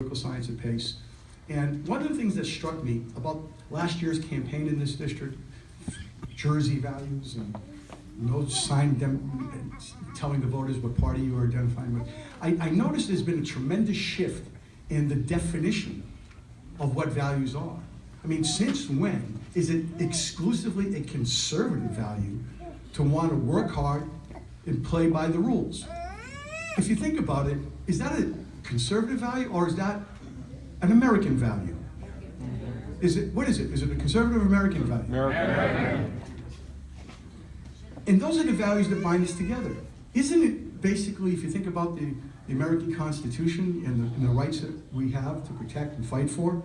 political science at Pace. And one of the things that struck me about last year's campaign in this district, Jersey values and no sign telling the voters what party you are identifying with, I noticed there's been a tremendous shift in the definition of what values are. I mean, since when is it exclusively a conservative value to want to work hard and play by the rules? If you think about it, is that a conservative value or is that an American value? What is it? Is it a conservative or American value? American. And those are the values that bind us together. Isn't it basically, if you think about the American Constitution and the rights that we have to protect and fight for,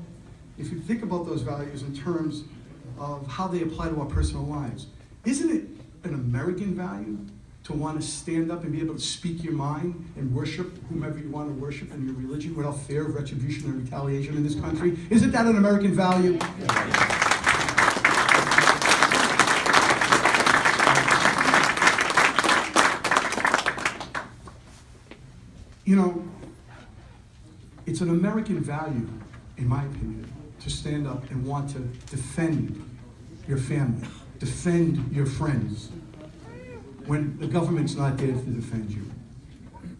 if you think about those values in terms of how they apply to our personal lives, isn't it an American value to want to stand up and be able to speak your mind and worship whomever you want to worship in your religion without fear of retribution or retaliation in this country? Isn't that an American value? You know, it's an American value, in my opinion, to stand up and want to defend your family, defend your friends, when the government's not there to defend you.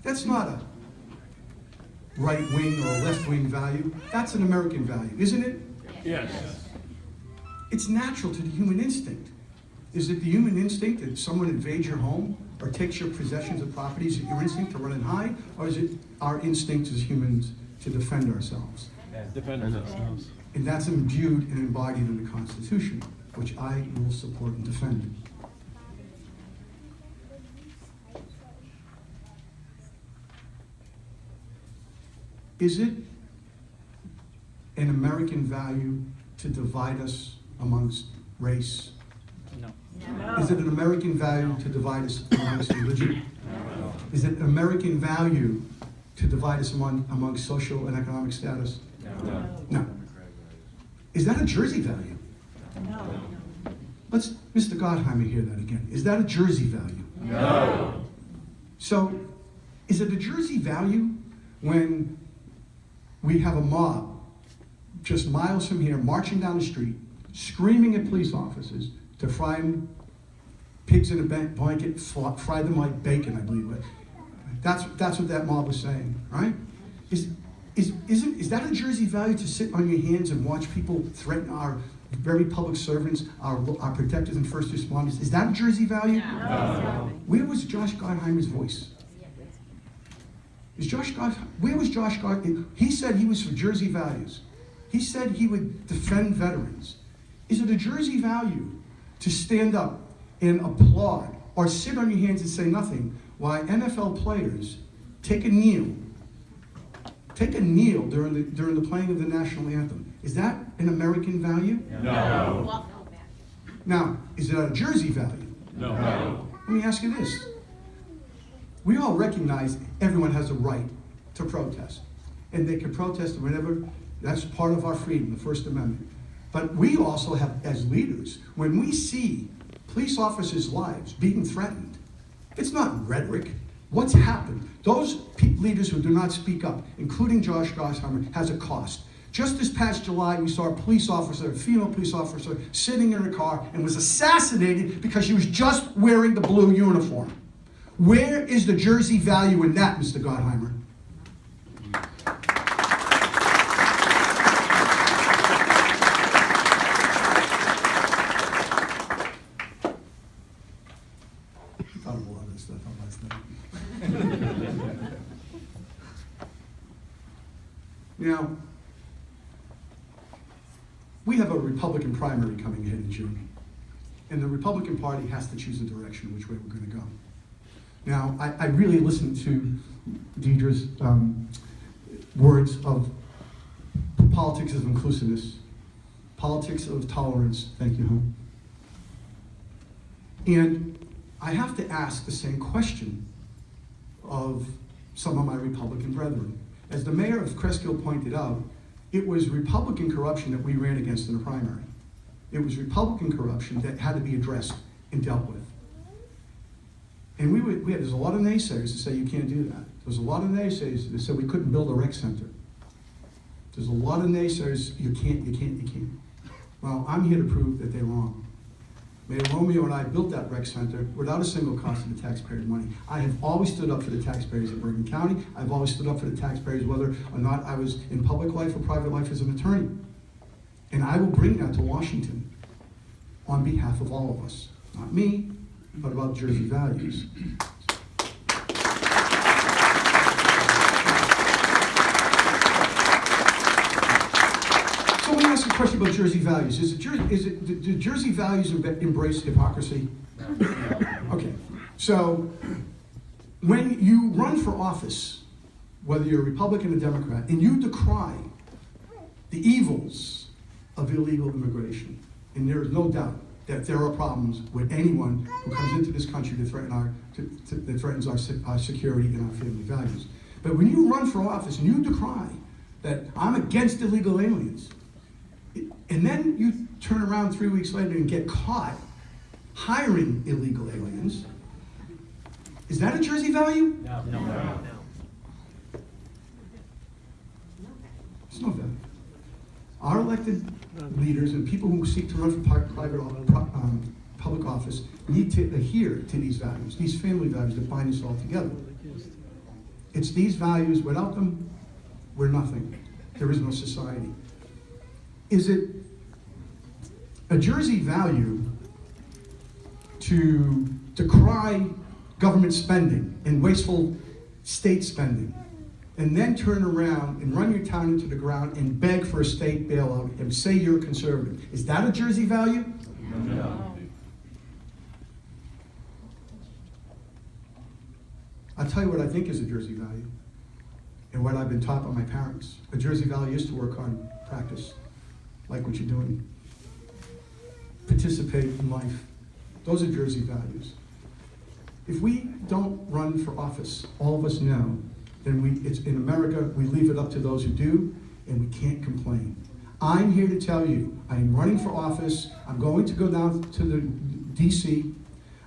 That's not a right-wing or left-wing value. That's an American value, isn't it? Yes. It's natural to the human instinct. Is it the human instinct that someone invades your home or takes your possessions or properties, your instinct to run and hide? Or is it our instinct as humans to defend ourselves? Defend ourselves. And that's imbued and embodied in the Constitution, which I will support and defend. Is it an American value to divide us amongst race? No. Is it an American value to divide us amongst religion? No. Is it an American value to divide us amongst social and economic status? No. No. Is that a Jersey value? No. Let's, Mr. Gottheimer, hear that again. Is that a Jersey value? No. So, is it a Jersey value when we have a mob just miles from here marching down the street, screaming at police officers to fry them pigs in a blanket, fry them like bacon, I believe. That's what that mob was saying, right? Is that a Jersey value to sit on your hands and watch people threaten our very public servants, our protectors and first responders? Is that a Jersey value? No. Where was Josh Gottheimer's voice? Where was Josh Gottheimer? He said he was for Jersey values. He said he would defend veterans. Is it a Jersey value to stand up and applaud or sit on your hands and say nothing while NFL players take a kneel during the playing of the national anthem? Is that an American value? No. Now, is it a Jersey value? No. Let me ask you this. We all recognize everyone has a right to protest, and they can protest whenever. That's part of our freedom, the First Amendment. But we also have, as leaders, when we see police officers' lives being threatened, it's not rhetoric. What's happened? Those leaders who do not speak up, including Josh Gottheimer, has a cost. Just this past July, we saw a female police officer, sitting in her car and was assassinated because she was just wearing the blue uniform. Where is the Jersey value in that, Mr. Gottheimer? I thought of a lot of this stuff on last night. Now, we have a Republican primary coming ahead in June, and the Republican Party has to choose a direction in which way we're going to go. Now, I really listened to Deidre's words of politics of inclusiveness, politics of tolerance, thank you, hon. And I have to ask the same question of some of my Republican brethren. As the mayor of Cresskill pointed out, it was Republican corruption that we ran against in the primary. It was Republican corruption that had to be addressed and dealt with. And there's a lot of naysayers that say you can't do that. There's a lot of naysayers that said we couldn't build a rec center. There's a lot of naysayers, you can't. Well, I'm here to prove that they're wrong. Mayor Romeo and I built that rec center without a single cost of the taxpayers' money. I have always stood up for the taxpayers of Bergen County. I've always stood up for the taxpayers whether or not I was in public life or private life as an attorney. And I will bring that to Washington on behalf of all of us. Not me, but about Jersey values. So let me ask a question about Jersey values. Do Jersey values embrace hypocrisy? Okay, so when you run for office, whether you're a Republican or Democrat, and you decry the evils of illegal immigration, and there is no doubt that there are problems with anyone who comes into this country that threatens our security and our family values. But when you run for office and you decry that I'm against illegal aliens, and then you turn around 3 weeks later and get caught hiring illegal aliens, is that a Jersey value? No. It's no value. Our elected leaders and people who seek to run for public office need to adhere to these values, these family values that bind us all together. It's these values. Without them, we're nothing. There is no society. Is it a Jersey value to decry government spending and wasteful state spending, and then turn around and run your town into the ground and beg for a state bailout and say you're a conservative? Is that a Jersey value? No. I'll tell you what I think is a Jersey value, and what I've been taught by my parents. A Jersey value is to work hard, practice, like what you're doing. Participate in life. Those are Jersey values. If we don't run for office, all of us know, then it's in America, we leave it up to those who do, and we can't complain. I'm here to tell you, I am running for office. I'm going to go down to the DC.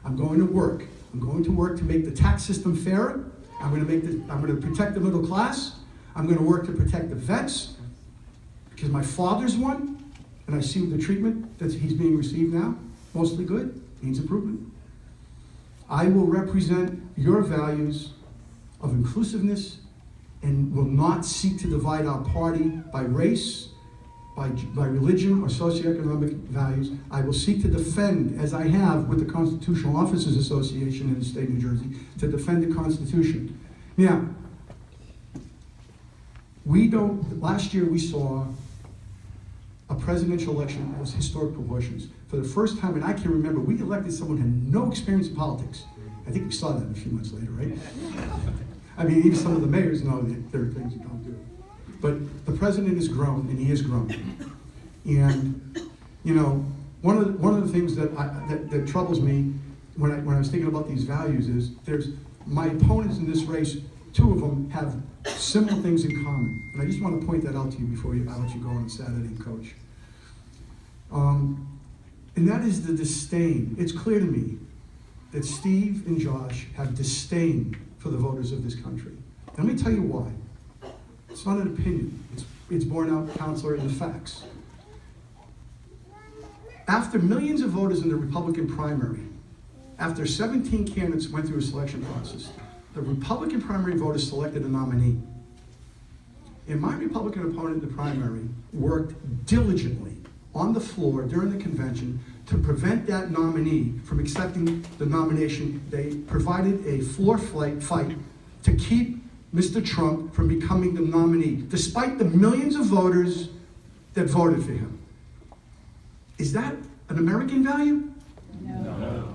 I'm going to work. I'm going to work to make the tax system fairer. I'm going to protect the middle class. I'm going to work to protect the vets, because my father's one, and I see the treatment that he's being received now, mostly good, needs improvement. I will represent your values of inclusiveness and will not seek to divide our party by race, by religion, or socioeconomic values. I will seek to defend, as I have with the Constitutional Officers Association in the state of New Jersey, to defend the Constitution. Now, last year we saw a presidential election that was historic proportions. For the first time, and I can remember, we elected someone who had no experience in politics. I think we saw that a few months later, right? I mean, even some of the mayors know that there are things you don't do. But the president has grown, and he has grown. And, you know, one of the things that troubles me when I was thinking about these values is there's my opponents in this race, two of them have similar things in common. And I just want to point that out to you before I let you go on Saturday and coach. And that is the disdain. It's clear to me that Steve and Josh have disdain for the voters of this country. And let me tell you why. It's not an opinion. It's borne out, Counselor, in the facts. After millions of voters in the Republican primary, after 17 candidates went through a selection process, the Republican primary voters selected a nominee. And my Republican opponent in the primary worked diligently on the floor during the convention to prevent that nominee from accepting the nomination. They provided a floor fight to keep Mr. Trump from becoming the nominee, despite the millions of voters that voted for him. Is that an American value? No.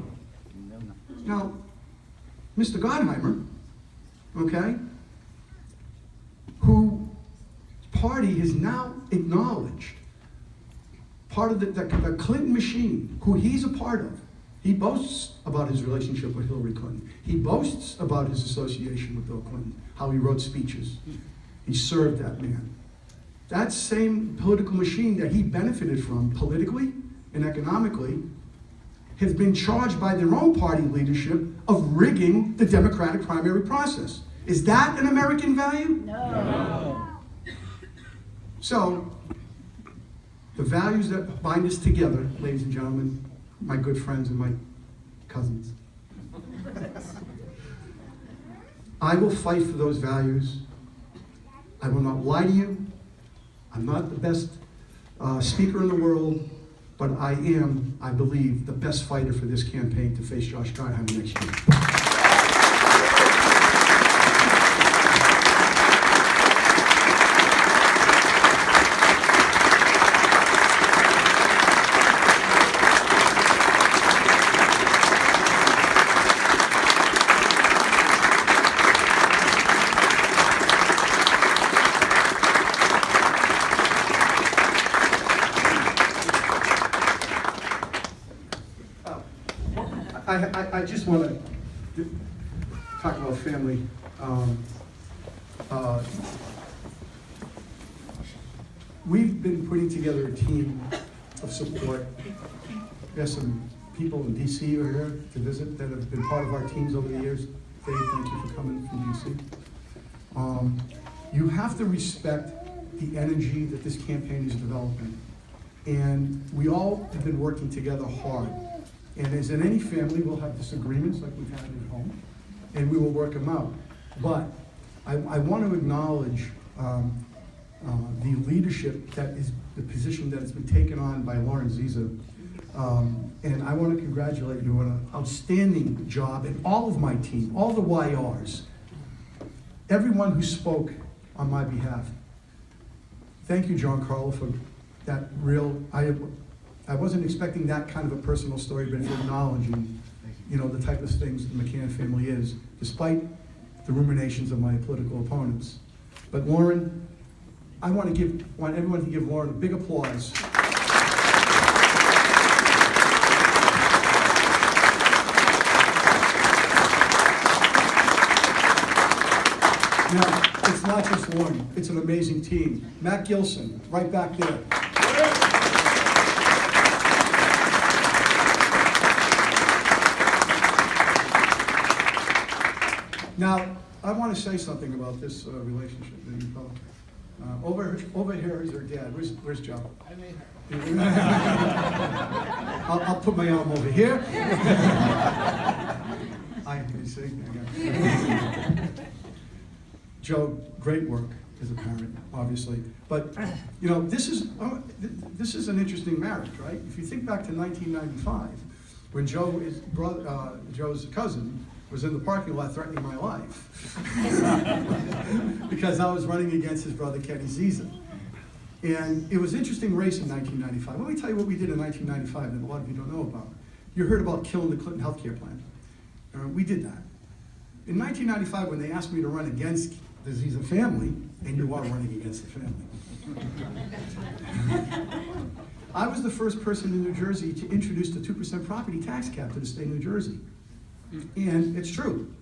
Now, Mr. Gottheimer, okay, who party has now acknowledged part of the Clinton machine, who he's a part of. He boasts about his relationship with Hillary Clinton. He boasts about his association with Bill Clinton, how he wrote speeches. He served that man. That same political machine that he benefited from politically and economically has been charged by their own party leadership of rigging the Democratic primary process. Is that an American value? No. So, the values that bind us together, ladies and gentlemen, my good friends and my cousins. I will fight for those values. I will not lie to you. I'm not the best speaker in the world, but I am, I believe, the best fighter for this campaign to face Josh Gardheimer next year. I just want to talk about family. We've been putting together a team of support. We have some people in DC who are here to visit that have been part of our teams over the years. Dave, thank you for coming from DC. You have to respect the energy that this campaign is developing. And we all have been working together hard. And as in any family, we'll have disagreements like we've had at home, and we will work them out. But I want to acknowledge the leadership that is the position that has been taken on by Lauren Ziza. And I want to congratulate you on an outstanding job, and all of my team, all the YRs, everyone who spoke on my behalf. Thank you, John Carlo, for that real, I wasn't expecting that kind of a personal story, but for acknowledging, the type of things the McCann family is, despite the ruminations of my political opponents. But Lauren, I want everyone to give Lauren a big applause. Now, it's not just Lauren, it's an amazing team. Matt Gilson, right back there. Now, I want to say something about this relationship that you both. Over here is her dad. Where's Joe? I'll put my arm over here. You see? Joe, great work as a parent, obviously. But this is an interesting marriage, right? If you think back to 1995, when Joe's cousin was in the parking lot threatening my life because I was running against his brother Kenny Ziza. And it was an interesting race in 1995. Let me tell you what we did in 1995 that a lot of you don't know about. You heard about killing the Clinton healthcare plan. We did that. In 1995, when they asked me to run against the Ziza family, and you are running against the family, I was the first person in New Jersey to introduce the 2% property tax cap to the state of New Jersey. And it's true.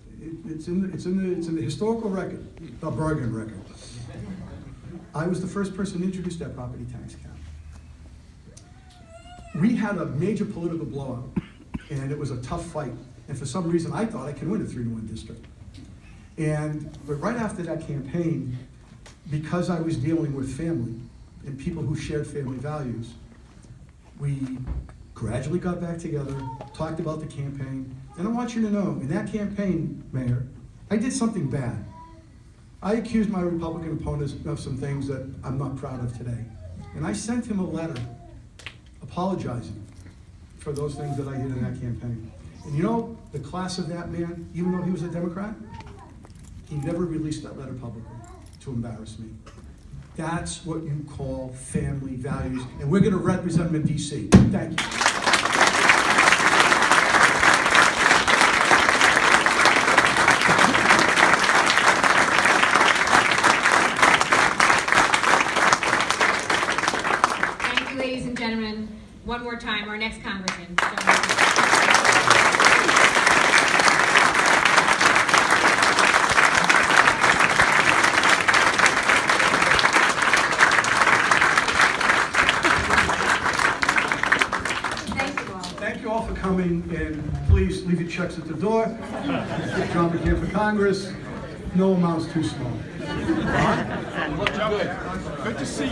It's in the historical record, the Bergen record. I was the first person to introduce that property tax cap. We had a major political blowout, and it was a tough fight. And for some reason, I thought I could win a 3-1 district. But right after that campaign, because I was dealing with family and people who shared family values, we gradually got back together, talked about the campaign. And I want you to know, in that campaign, Mayor, I did something bad. I accused my Republican opponents of some things that I'm not proud of today. And I sent him a letter apologizing for those things that I did in that campaign. And the class of that man, even though he was a Democrat, he never released that letter publicly to embarrass me. That's what you call family values, and we're going to represent them in D.C. Thank you. Thank you, ladies and gentlemen. One more time, our next congressman. Thank you all for coming, and please leave your checks at the door. John McCann for Congress. No amount's too small. Good to see you.